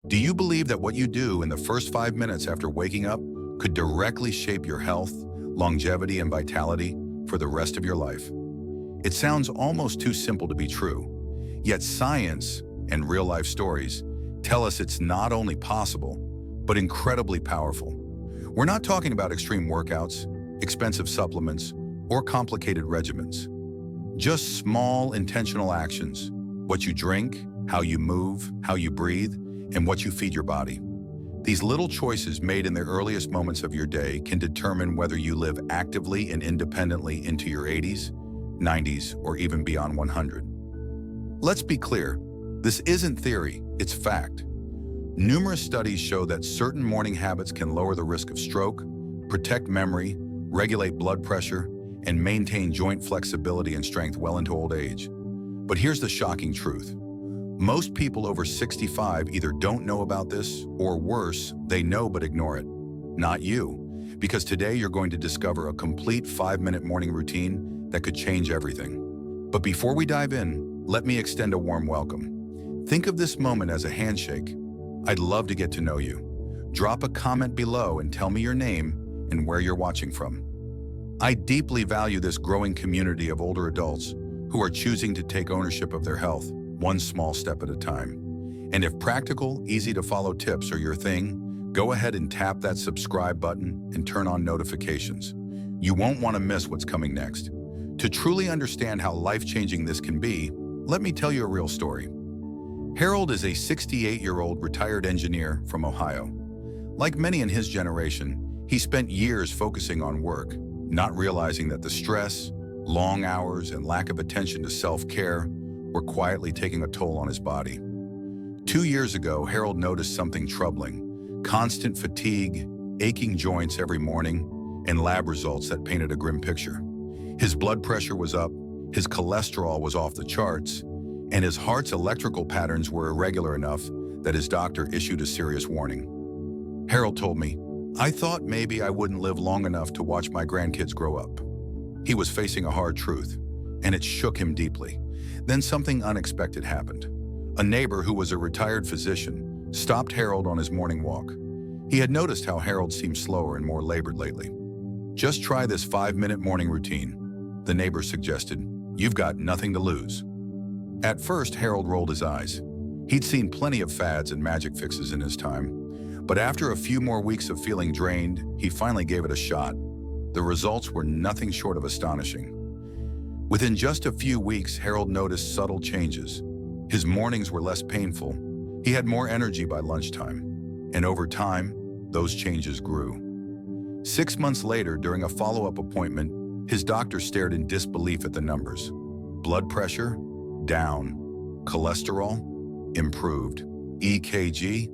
Do you believe that what you do in the first 5 minutes after waking up could directly shape your health, longevity, and vitality for the rest of your life? It sounds almost too simple to be true, yet science and real-life stories tell us it's not only possible, but incredibly powerful. We're not talking about extreme workouts, expensive supplements, or complicated regimens. Just small, intentional actions: what you drink, how you move, how you breathe, and what you feed your body. These little choices made in the earliest moments of your day can determine whether you live actively and independently into your 80s, 90s, or even beyond 100. Let's be clear, this isn't theory, it's fact. Numerous studies show that certain morning habits can lower the risk of stroke, protect memory, regulate blood pressure, and maintain joint flexibility and strength well into old age. But here's the shocking truth. Most people over 65 either don't know about this, or worse, they know but ignore it. Not you, because today you're going to discover a complete 5-minute morning routine that could change everything. But before we dive in, let me extend a warm welcome. Think of this moment as a handshake. I'd love to get to know you. Drop a comment below and tell me your name and where you're watching from. I deeply value this growing community of older adults who are choosing to take ownership of their health, one small step at a time. And if practical, easy-to-follow tips are your thing, go ahead and tap that subscribe button and turn on notifications. You won't want to miss what's coming next. To truly understand how life-changing this can be, let me tell you a real story. Harold is a 68-year-old retired engineer from Ohio. Like many in his generation, he spent years focusing on work, not realizing that the stress, long hours, and lack of attention to self-care were quietly taking a toll on his body. 2 years ago, Harold noticed something troubling: constant fatigue, aching joints every morning, and lab results that painted a grim picture. His blood pressure was up, his cholesterol was off the charts, and his heart's electrical patterns were irregular enough that his doctor issued a serious warning. Harold told me, "I thought maybe I wouldn't live long enough to watch my grandkids grow up." He was facing a hard truth, and it shook him deeply. Then something unexpected happened. A neighbor who was a retired physician stopped Harold on his morning walk. He had noticed how Harold seemed slower and more labored lately. "Just try this 5-minute morning routine," the neighbor suggested. "You've got nothing to lose." At first, Harold rolled his eyes. He'd seen plenty of fads and magic fixes in his time, but after a few more weeks of feeling drained, he finally gave it a shot. The results were nothing short of astonishing. Within just a few weeks, Harold noticed subtle changes. His mornings were less painful. He had more energy by lunchtime. And over time, those changes grew. 6 months later, during a follow-up appointment, his doctor stared in disbelief at the numbers. Blood pressure? Down. Cholesterol? Improved. EKG?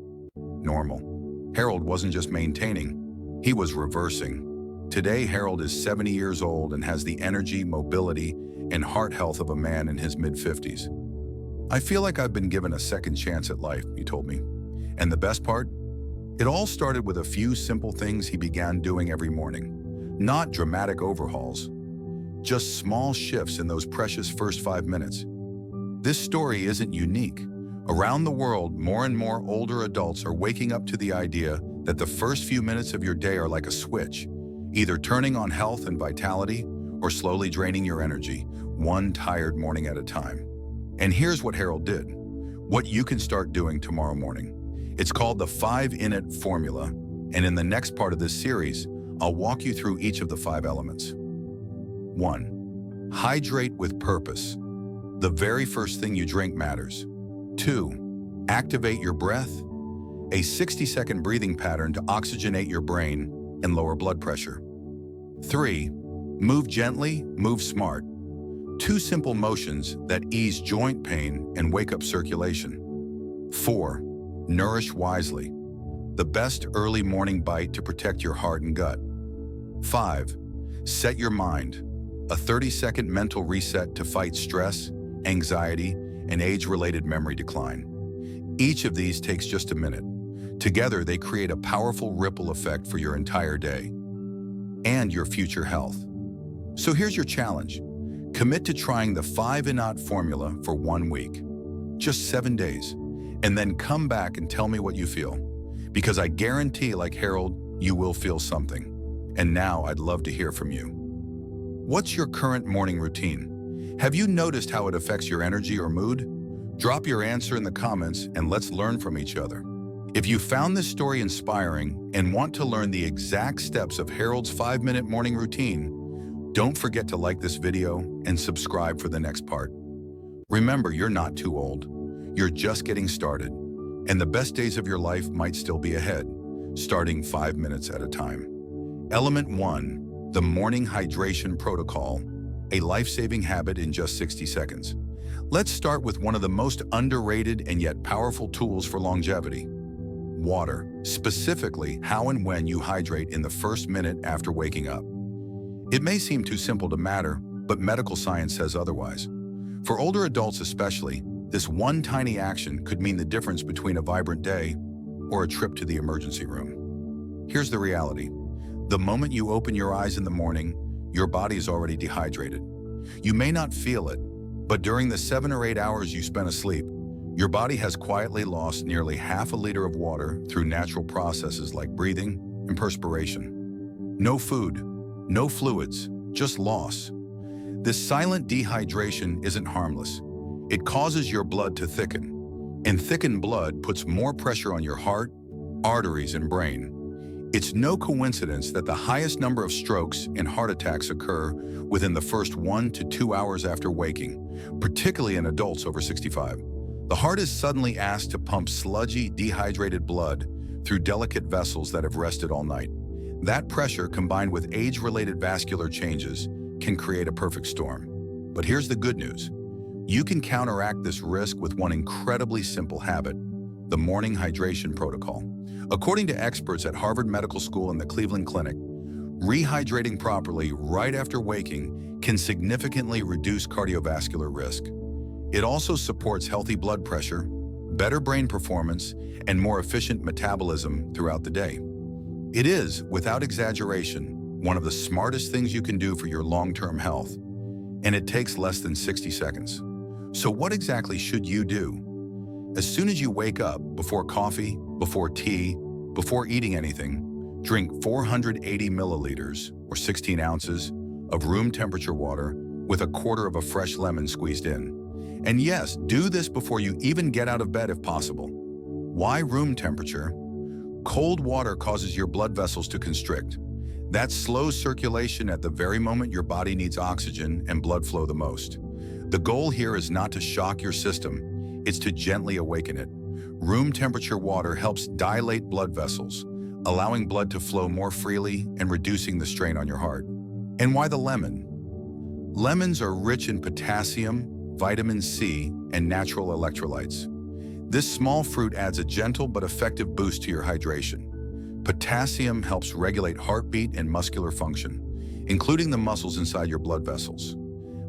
Normal. Harold wasn't just maintaining, he was reversing. Today, Harold is 70 years old and has the energy, mobility, and heart health of a man in his mid-50s. "I feel like I've been given a second chance at life," he told me. And the best part? It all started with a few simple things he began doing every morning. Not dramatic overhauls, just small shifts in those precious first 5 minutes. This story isn't unique. Around the world, more and more older adults are waking up to the idea that the first few minutes of your day are like a switch, either turning on health and vitality or slowly draining your energy, one tired morning at a time. And here's what Harold did, what you can start doing tomorrow morning. It's called the 5-INIT formula, and in the next part of this series, I'll walk you through each of the 5 elements. 1. Hydrate with purpose. The very first thing you drink matters. 2. Activate your breath. A 60-second breathing pattern to oxygenate your brain and lower blood pressure. 3. Move gently, move smart. 2 simple motions that ease joint pain and wake up circulation. 4. Nourish wisely. The best early morning bite to protect your heart and gut. 5. Set your mind. A 30-second mental reset to fight stress, anxiety, and age-related memory decline. Each of these takes just a minute. Together, they create a powerful ripple effect for your entire day and your future health. So here's your challenge. Commit to trying the 5-INIT formula for 1 week. Just 7 days. And then come back and tell me what you feel. Because I guarantee, like Harold, you will feel something. And now I'd love to hear from you. What's your current morning routine? Have you noticed how it affects your energy or mood? Drop your answer in the comments and let's learn from each other. If you found this story inspiring and want to learn the exact steps of Harold's 5-minute morning routine, don't forget to like this video and subscribe for the next part. Remember, you're not too old. You're just getting started, and the best days of your life might still be ahead, starting 5 minutes at a time. Element 1, the morning hydration protocol, a life-saving habit in just 60 seconds. Let's start with one of the most underrated and yet powerful tools for longevity: water, specifically how and when you hydrate in the first minute after waking up. It may seem too simple to matter, but medical science says otherwise. For older adults especially, this one tiny action could mean the difference between a vibrant day or a trip to the emergency room. Here's the reality. The moment you open your eyes in the morning, your body is already dehydrated. You may not feel it, but during the 7 or 8 hours you spent asleep, your body has quietly lost nearly half a liter of water through natural processes like breathing and perspiration. No food, no fluids, just loss. This silent dehydration isn't harmless. It causes your blood to thicken, and thickened blood puts more pressure on your heart, arteries, and brain. It's no coincidence that the highest number of strokes and heart attacks occur within the first 1 to 2 hours after waking, particularly in adults over 65. The heart is suddenly asked to pump sludgy, dehydrated blood through delicate vessels that have rested all night. That pressure, combined with age-related vascular changes, can create a perfect storm. But here's the good news. You can counteract this risk with one incredibly simple habit: the morning hydration protocol. According to experts at Harvard Medical School and the Cleveland Clinic, rehydrating properly right after waking can significantly reduce cardiovascular risk. It also supports healthy blood pressure, better brain performance, and more efficient metabolism throughout the day. It is, without exaggeration, one of the smartest things you can do for your long-term health, and it takes less than 60 seconds. So what exactly should you do? As soon as you wake up, before coffee, before tea, before eating anything, drink 480 milliliters, or 16 ounces, of room temperature water with a quarter of a fresh lemon squeezed in. And yes, do this before you even get out of bed if possible. Why room temperature? Cold water causes your blood vessels to constrict. That slows circulation at the very moment your body needs oxygen and blood flow the most. The goal here is not to shock your system, it's to gently awaken it. Room temperature water helps dilate blood vessels, allowing blood to flow more freely and reducing the strain on your heart. And why the lemon? Lemons are rich in potassium, vitamin C, and natural electrolytes. This small fruit adds a gentle but effective boost to your hydration. Potassium helps regulate heartbeat and muscular function, including the muscles inside your blood vessels.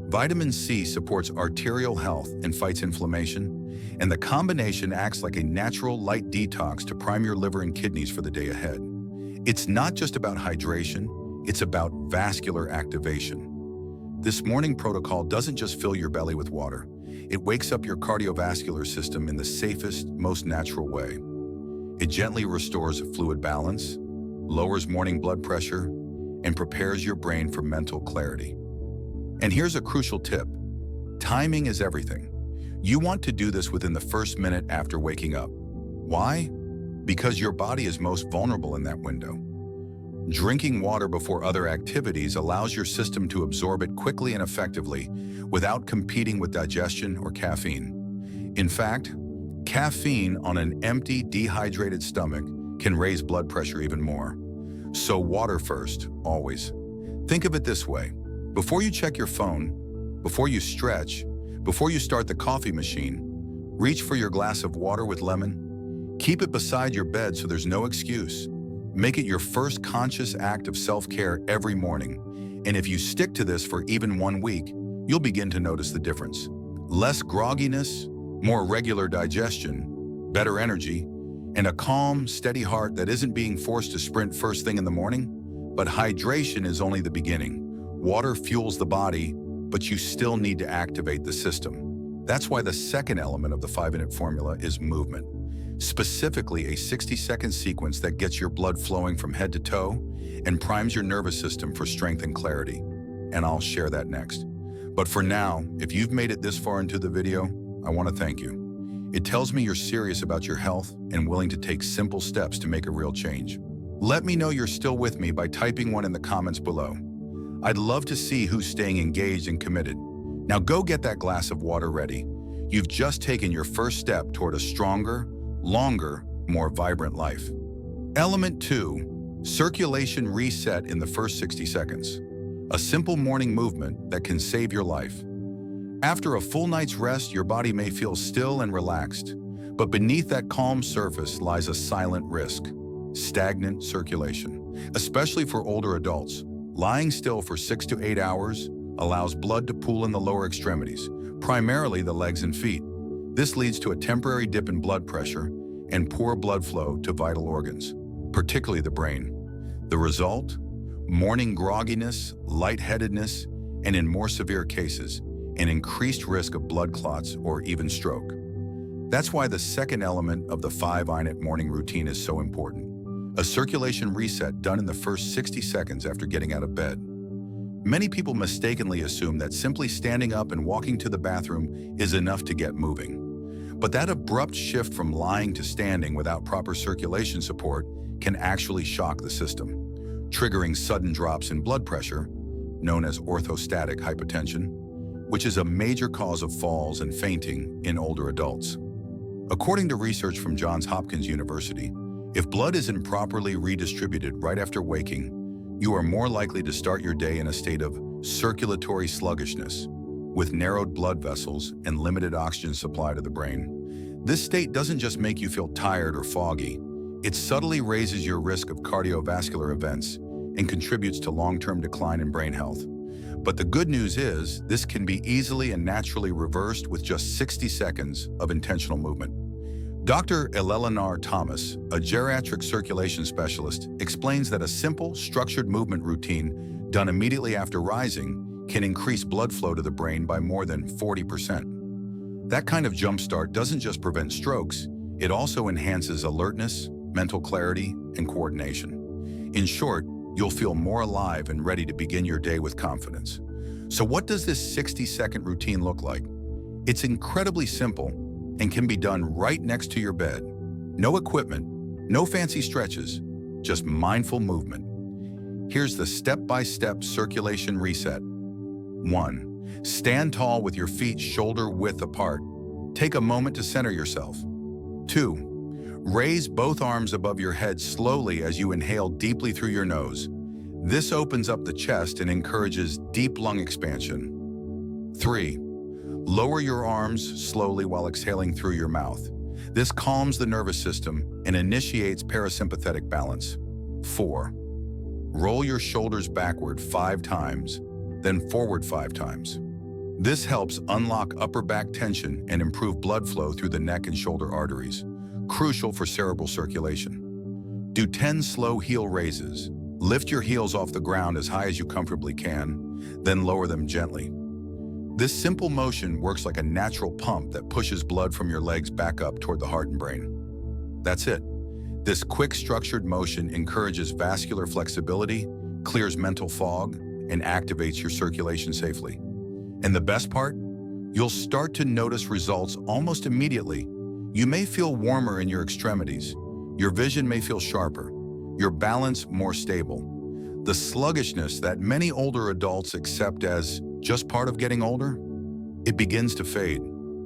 Vitamin C supports arterial health and fights inflammation, and the combination acts like a natural light detox to prime your liver and kidneys for the day ahead. It's not just about hydration, it's about vascular activation. This morning protocol doesn't just fill your belly with water. It wakes up your cardiovascular system in the safest, most natural way. It gently restores fluid balance, lowers morning blood pressure, and prepares your brain for mental clarity. And here's a crucial tip. Timing is everything. You want to do this within the first minute after waking up. Why? Because your body is most vulnerable in that window. Drinking water before other activities allows your system to absorb it quickly and effectively without competing with digestion or caffeine. In fact, caffeine on an empty, dehydrated stomach can raise blood pressure even more. So water first, always. Think of it this way. Before you check your phone, before you stretch, before you start the coffee machine, reach for your glass of water with lemon. Keep it beside your bed so there's no excuse. Make it your first conscious act of self-care every morning. And if you stick to this for even 1 week, you'll begin to notice the difference. Less grogginess, more regular digestion, better energy, and a calm, steady heart that isn't being forced to sprint first thing in the morning. But hydration is only the beginning. Water fuels the body, but you still need to activate the system. That's why the second element of the 5-minute formula is movement, specifically a 60-second sequence that gets your blood flowing from head to toe and primes your nervous system for strength and clarity. And I'll share that next. But for now, if you've made it this far into the video, I want to thank you. It tells me you're serious about your health and willing to take simple steps to make a real change. Let me know you're still with me by typing one in the comments below. I'd love to see who's staying engaged and committed. Now go get that glass of water ready. You've just taken your first step toward a stronger, longer, more vibrant life. Element 2, circulation reset in the first 60 seconds. A simple morning movement that can save your life. After a full night's rest, your body may feel still and relaxed, but beneath that calm surface lies a silent risk: stagnant circulation. Especially for older adults, lying still for 6 to 8 hours allows blood to pool in the lower extremities, primarily the legs and feet. This leads to a temporary dip in blood pressure and poor blood flow to vital organs, particularly the brain. The result? Morning grogginess, lightheadedness, and in more severe cases, an increased risk of blood clots or even stroke. That's why the second element of the 5-minute morning routine is so important. A circulation reset done in the first 60 seconds after getting out of bed. Many people mistakenly assume that simply standing up and walking to the bathroom is enough to get moving. But that abrupt shift from lying to standing without proper circulation support can actually shock the system, triggering sudden drops in blood pressure, known as orthostatic hypotension, which is a major cause of falls and fainting in older adults. According to research from Johns Hopkins University, if blood isn't properly redistributed right after waking, you are more likely to start your day in a state of circulatory sluggishness, with narrowed blood vessels and limited oxygen supply to the brain. This state doesn't just make you feel tired or foggy, it subtly raises your risk of cardiovascular events and contributes to long-term decline in brain health. But the good news is, this can be easily and naturally reversed with just 60 seconds of intentional movement. Dr. Eleanor Thomas, a geriatric circulation specialist, explains that a simple, structured movement routine done immediately after rising can increase blood flow to the brain by more than 40%. That kind of jumpstart doesn't just prevent strokes, it also enhances alertness, mental clarity, and coordination. In short, you'll feel more alive and ready to begin your day with confidence. So what does this 60-second routine look like? It's incredibly simple and can be done right next to your bed. No equipment, no fancy stretches, just mindful movement. Here's the step-by-step circulation reset. 1. Stand tall with your feet shoulder-width apart. Take a moment to center yourself. 2. Raise both arms above your head slowly as you inhale deeply through your nose. This opens up the chest and encourages deep lung expansion. 3. Lower your arms slowly while exhaling through your mouth. This calms the nervous system and initiates parasympathetic balance. 4. Roll your shoulders backward 5 times, then forward 5 times. This helps unlock upper back tension and improve blood flow through the neck and shoulder arteries, crucial for cerebral circulation. Do 10 slow heel raises. Lift your heels off the ground as high as you comfortably can, then lower them gently. This simple motion works like a natural pump that pushes blood from your legs back up toward the heart and brain. That's it. This quick, structured motion encourages vascular flexibility, clears mental fog, and activates your circulation safely. And the best part? You'll start to notice results almost immediately. You may feel warmer in your extremities. Your vision may feel sharper. Your balance more stable. The sluggishness that many older adults accept as just part of getting older, it begins to fade.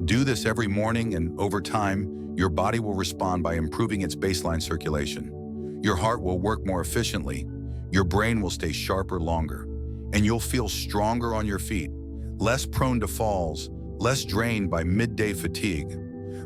Do this every morning, and over time, your body will respond by improving its baseline circulation. Your heart will work more efficiently, your brain will stay sharper longer, and you'll feel stronger on your feet, less prone to falls, less drained by midday fatigue.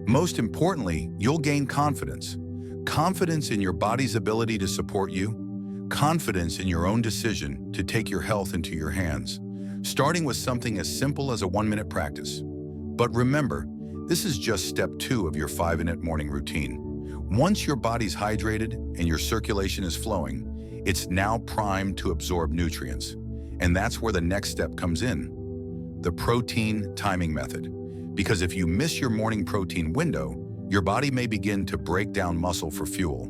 Most importantly, you'll gain confidence. Confidence in your body's ability to support you, confidence in your own decision to take your health into your hands, starting with something as simple as a 1-minute practice. But remember, this is just step 2 of your 5-minute morning routine. Once your body's hydrated and your circulation is flowing, it's now primed to absorb nutrients. And that's where the next step comes in: the protein timing method. because if you miss your morning protein window, your body may begin to break down muscle for fuel,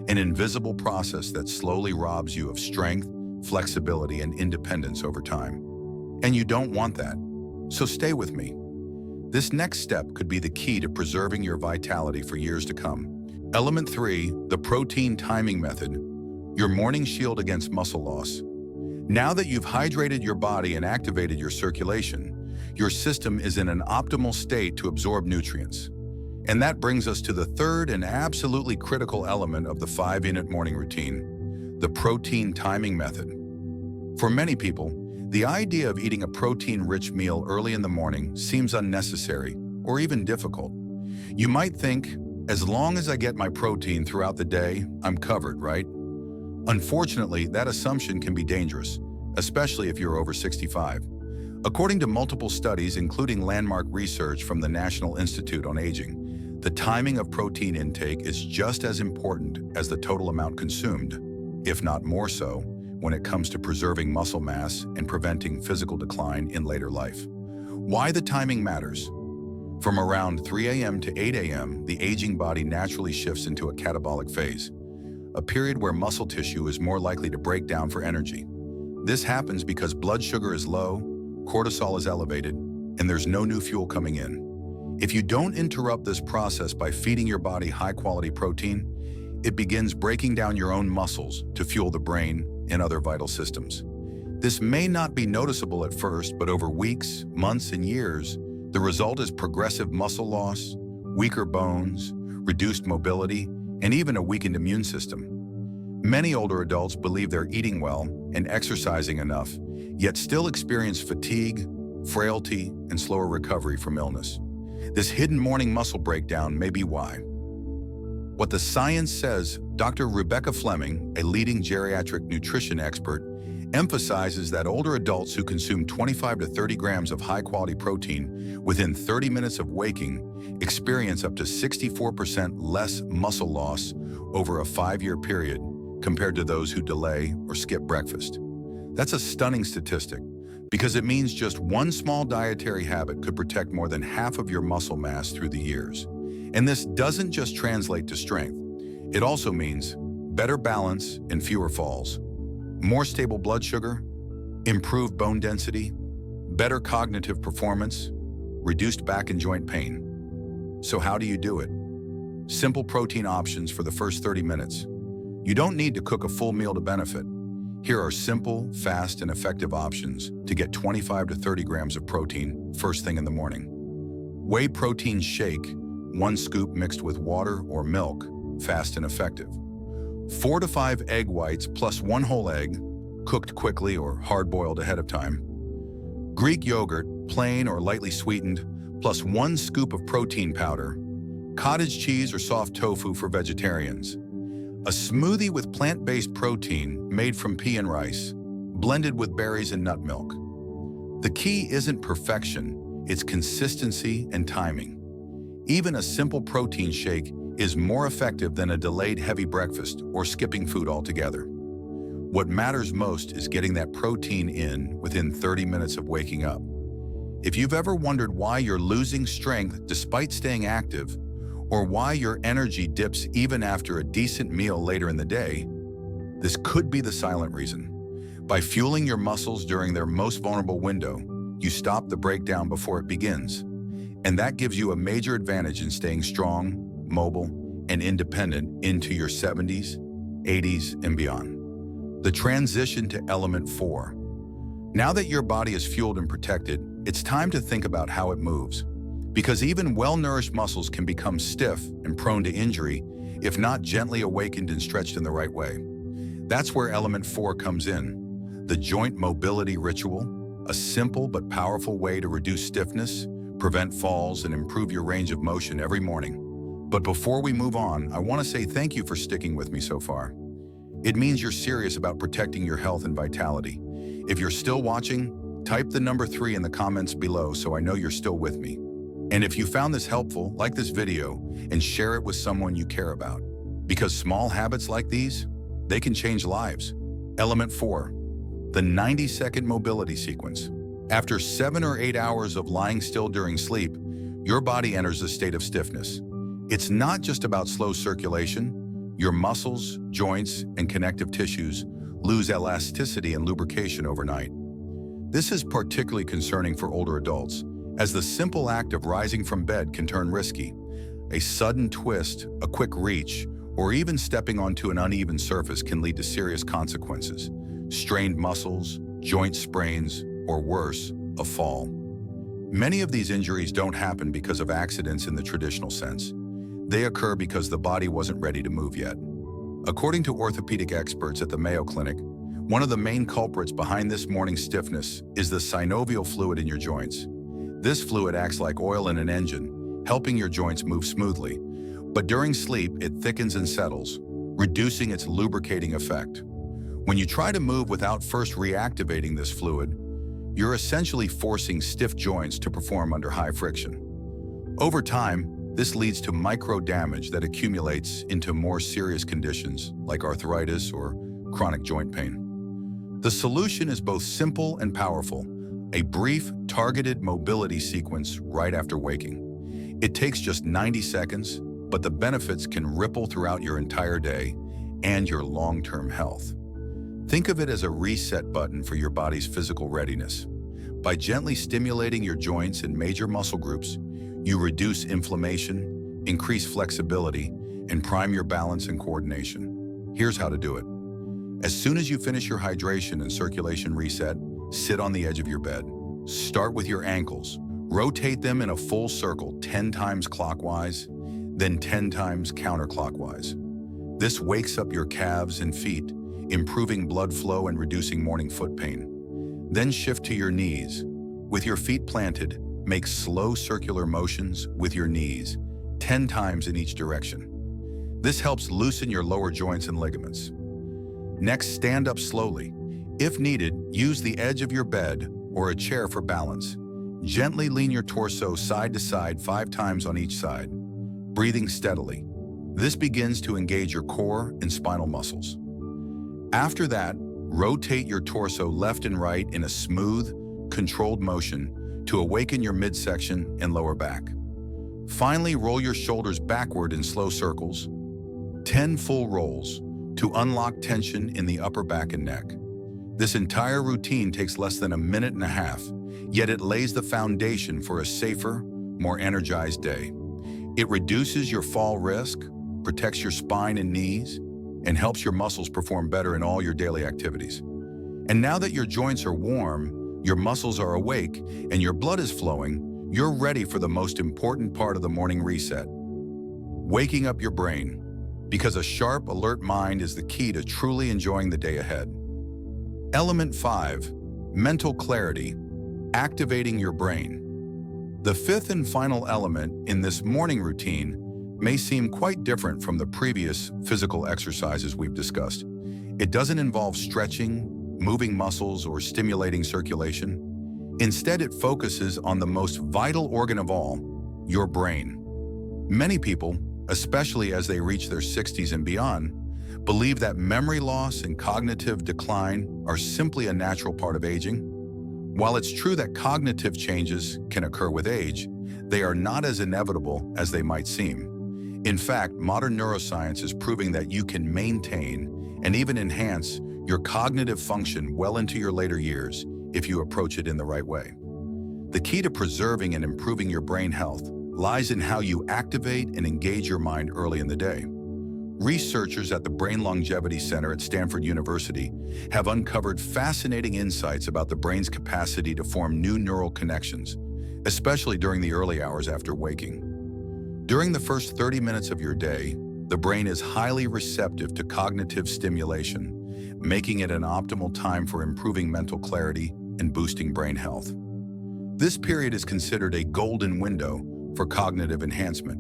an invisible process that slowly robs you of strength, flexibility, and independence over time. And you don't want that. So stay with me. This next step could be the key to preserving your vitality for years to come. Element 3, the protein timing method, your morning shield against muscle loss. Now that you've hydrated your body and activated your circulation, your system is in an optimal state to absorb nutrients. And that brings us to the third and absolutely critical element of the 5-unit morning routine, the protein timing method. For many people, the idea of eating a protein-rich meal early in the morning seems unnecessary or even difficult. You might think, as long as I get my protein throughout the day, I'm covered, right? Unfortunately, that assumption can be dangerous, especially if you're over 65. According to multiple studies, including landmark research from the National Institute on Aging, the timing of protein intake is just as important as the total amount consumed, if not more so, when it comes to preserving muscle mass and preventing physical decline in later life. Why the timing matters? From around 3 a.m. to 8 a.m., the aging body naturally shifts into a catabolic phase, a period where muscle tissue is more likely to break down for energy. This happens because blood sugar is low, cortisol is elevated, and there's no new fuel coming in. If you don't interrupt this process by feeding your body high-quality protein, it begins breaking down your own muscles to fuel the brain and other vital systems. This may not be noticeable at first, but over weeks, months, and years, the result is progressive muscle loss, weaker bones, reduced mobility, and even a weakened immune system. Many older adults believe they're eating well and exercising enough, yet still experience fatigue, frailty, and slower recovery from illness. This hidden morning muscle breakdown may be why. What the science says, Dr. Rebecca Fleming, a leading geriatric nutrition expert, emphasizes that older adults who consume 25 to 30 grams of high-quality protein within 30 minutes of waking experience up to 64% less muscle loss over a 5-year period compared to those who delay or skip breakfast. That's a stunning statistic because it means just one small dietary habit could protect more than half of your muscle mass through the years. And this doesn't just translate to strength. It also means better balance and fewer falls, more stable blood sugar, improved bone density, better cognitive performance, reduced back and joint pain. So how do you do it? Simple protein options for the first 30 minutes. You don't need to cook a full meal to benefit. Here are simple, fast, and effective options to get 25 to 30 grams of protein first thing in the morning. Whey protein shake, 1 scoop mixed with water or milk, fast and effective. 4 to 5 egg whites plus 1 whole egg, cooked quickly or hard-boiled ahead of time. Greek yogurt, plain or lightly sweetened, plus 1 scoop of protein powder. Cottage cheese or soft tofu for vegetarians. A smoothie with plant-based protein made from pea and rice, blended with berries and nut milk. The key isn't perfection, it's consistency and timing. Even a simple protein shake is more effective than a delayed heavy breakfast or skipping food altogether. What matters most is getting that protein in within 30 minutes of waking up. If you've ever wondered why you're losing strength despite staying active, or why your energy dips even after a decent meal later in the day, this could be the silent reason. By fueling your muscles during their most vulnerable window, you stop the breakdown before it begins. And that gives you a major advantage in staying strong, mobile, and independent into your 70s, 80s, and beyond. The transition to element 4. Now that your body is fueled and protected, it's time to think about how it moves. Because even well-nourished muscles can become stiff and prone to injury if not gently awakened and stretched in the right way. That's where element 4 comes in, the joint mobility ritual, a simple but powerful way to reduce stiffness, prevent falls, and improve your range of motion every morning. But before we move on, I want to say thank you for sticking with me so far. It means you're serious about protecting your health and vitality. If you're still watching, type the number 3 in the comments below so I know you're still with me. And if you found this helpful, like this video and share it with someone you care about. Because small habits like these, they can change lives. Element 4, the 90-second mobility sequence. After 7 or 8 hours of lying still during sleep, your body enters a state of stiffness. It's not just about slow circulation. Your muscles, joints, and connective tissues lose elasticity and lubrication overnight. This is particularly concerning for older adults, as the simple act of rising from bed can turn risky. A sudden twist, a quick reach, or even stepping onto an uneven surface can lead to serious consequences: strained muscles, joint sprains, or worse, a fall. Many of these injuries don't happen because of accidents in the traditional sense. They occur because the body wasn't ready to move yet. According to orthopedic experts at the Mayo Clinic, one of the main culprits behind this morning stiffness is the synovial fluid in your joints. This fluid acts like oil in an engine, helping your joints move smoothly. But during sleep, it thickens and settles, reducing its lubricating effect. When you try to move without first reactivating this fluid, you're essentially forcing stiff joints to perform under high friction. Over time, this leads to micro damage that accumulates into more serious conditions like arthritis or chronic joint pain. The solution is both simple and powerful: a brief, targeted mobility sequence right after waking. It takes just 90 seconds, but the benefits can ripple throughout your entire day and your long-term health. Think of it as a reset button for your body's physical readiness. By gently stimulating your joints and major muscle groups, you reduce inflammation, increase flexibility, and prime your balance and coordination. Here's how to do it. As soon as you finish your hydration and circulation reset, sit on the edge of your bed. Start with your ankles. Rotate them in a full circle 10 times clockwise, then 10 times counterclockwise. This wakes up your calves and feet, improving blood flow and reducing morning foot pain. Then shift to your knees. With your feet planted, make slow circular motions with your knees, 10 times in each direction. This helps loosen your lower joints and ligaments. Next, stand up slowly. If needed, use the edge of your bed or a chair for balance. Gently lean your torso side to side 5 times on each side, breathing steadily. This begins to engage your core and spinal muscles. After that, rotate your torso left and right in a smooth, controlled motion to awaken your midsection and lower back. Finally, roll your shoulders backward in slow circles, 10 full rolls, to unlock tension in the upper back and neck. This entire routine takes less than a minute and a half, yet it lays the foundation for a safer, more energized day. It reduces your fall risk, protects your spine and knees, and helps your muscles perform better in all your daily activities. And now that your joints are warm, your muscles are awake, and your blood is flowing, you're ready for the most important part of the morning reset: waking up your brain. Because a sharp, alert mind is the key to truly enjoying the day ahead. Element 5, mental clarity, activating your brain. The fifth and final element in this morning routine may seem quite different from the previous physical exercises we've discussed. It doesn't involve stretching, moving muscles, or stimulating circulation. Instead, it focuses on the most vital organ of all, your brain. Many people, especially as they reach their 60s and beyond, believe that memory loss and cognitive decline are simply a natural part of aging. While it's true that cognitive changes can occur with age, they are not as inevitable as they might seem. In fact, modern neuroscience is proving that you can maintain and even enhance your cognitive function well into your later years if you approach it in the right way. The key to preserving and improving your brain health lies in how you activate and engage your mind early in the day. Researchers at the Brain Longevity Center at Stanford University have uncovered fascinating insights about the brain's capacity to form new neural connections, especially during the early hours after waking. During the first 30 minutes of your day, the brain is highly receptive to cognitive stimulation, making it an optimal time for improving mental clarity and boosting brain health. This period is considered a golden window for cognitive enhancement,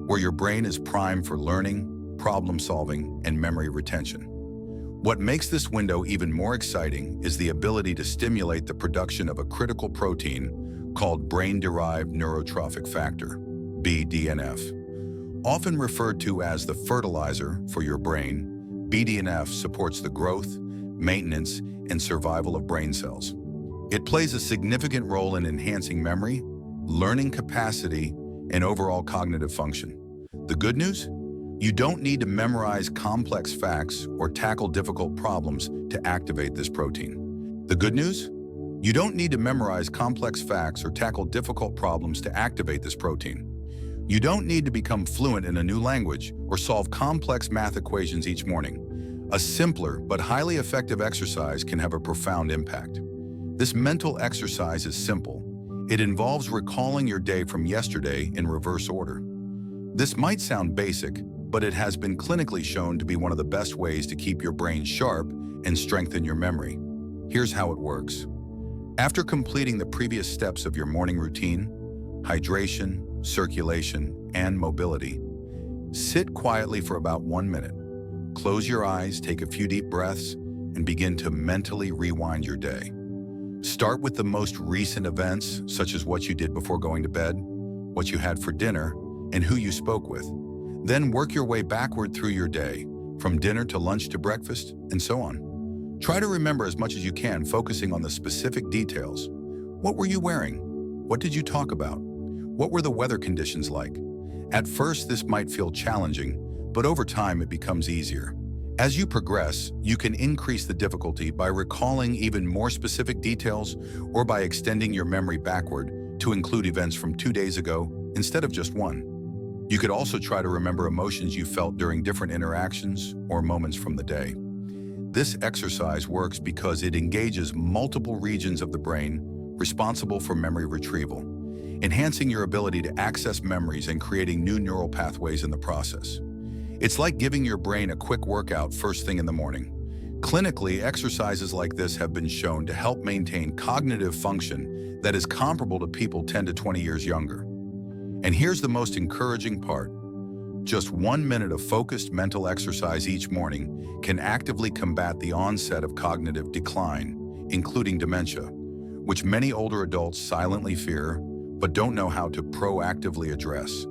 where your brain is primed for learning, problem-solving, and memory retention. What makes this window even more exciting is the ability to stimulate the production of a critical protein called brain-derived neurotrophic factor, BDNF. Often referred to as the fertilizer for your brain, BDNF supports the growth, maintenance, and survival of brain cells. It plays a significant role in enhancing memory, learning capacity, and overall cognitive function. The good news? You don't need to memorize complex facts or tackle difficult problems to activate this protein. The good news? You don't need to memorize complex facts or tackle difficult problems to activate this protein. You don't need to become fluent in a new language or solve complex math equations each morning. A simpler but highly effective exercise can have a profound impact. This mental exercise is simple. It involves recalling your day from yesterday in reverse order. This might sound basic, but it has been clinically shown to be one of the best ways to keep your brain sharp and strengthen your memory. Here's how it works. After completing the previous steps of your morning routine, hydration, circulation, and mobility, sit quietly for about 1 minute. Close your eyes, take a few deep breaths, and begin to mentally rewind your day. Start with the most recent events, such as what you did before going to bed, what you had for dinner, and who you spoke with. Then work your way backward through your day, from dinner to lunch to breakfast, and so on. Try to remember as much as you can, focusing on the specific details. What were you wearing? What did you talk about? What were the weather conditions like? At first, this might feel challenging, but over time it becomes easier. As you progress, you can increase the difficulty by recalling even more specific details or by extending your memory backward to include events from 2 days ago instead of just one. You could also try to remember emotions you felt during different interactions or moments from the day. This exercise works because it engages multiple regions of the brain responsible for memory retrieval, enhancing your ability to access memories and creating new neural pathways in the process. It's like giving your brain a quick workout first thing in the morning. Clinically, exercises like this have been shown to help maintain cognitive function that is comparable to people 10 to 20 years younger. And here's the most encouraging part. Just 1 minute of focused mental exercise each morning can actively combat the onset of cognitive decline, including dementia, which many older adults silently fear but don't know how to proactively address.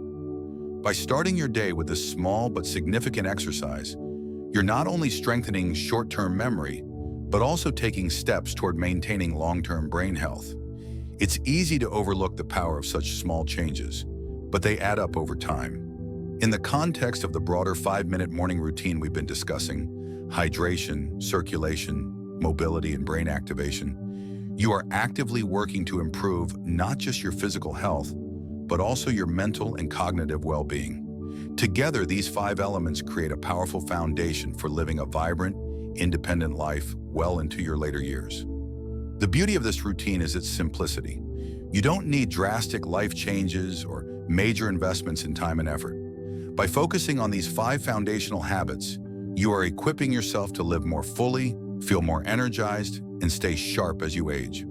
By starting your day with this small but significant exercise, you're not only strengthening short-term memory, but also taking steps toward maintaining long-term brain health. It's easy to overlook the power of such small changes, but they add up over time. In the context of the broader 5-minute morning routine we've been discussing, hydration, circulation, mobility, and brain activation, you are actively working to improve not just your physical health, but also your mental and cognitive well-being. Together, these 5 elements create a powerful foundation for living a vibrant, independent life well into your later years. The beauty of this routine is its simplicity. You don't need drastic life changes or major investments in time and effort. By focusing on these 5 foundational habits, you are equipping yourself to live more fully, feel more energized, and stay sharp as you age.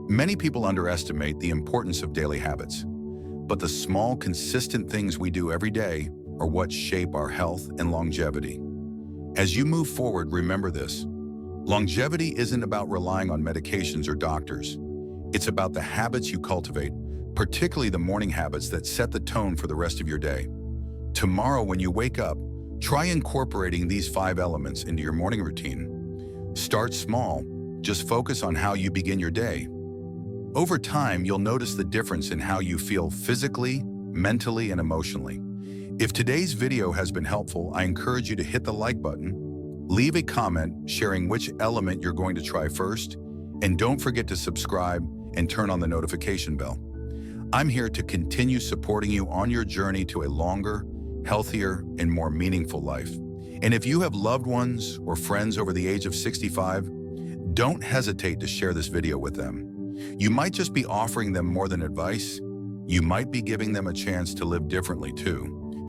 Many people underestimate the importance of daily habits, but the small, consistent things we do every day are what shape our health and longevity. As you move forward, remember this. Longevity isn't about relying on medications or doctors. It's about the habits you cultivate, particularly the morning habits that set the tone for the rest of your day. Tomorrow, when you wake up, try incorporating these 5 elements into your morning routine. Start small. Just focus on how you begin your day. Over time, you'll notice the difference in how you feel physically, mentally, and emotionally. If today's video has been helpful, I encourage you to hit the like button, leave a comment sharing which element you're going to try first, and don't forget to subscribe and turn on the notification bell. I'm here to continue supporting you on your journey to a longer, healthier, and more meaningful life. And if you have loved ones or friends over the age of 65, don't hesitate to share this video with them. You might just be offering them more than advice. You might be giving them a chance to live differently too.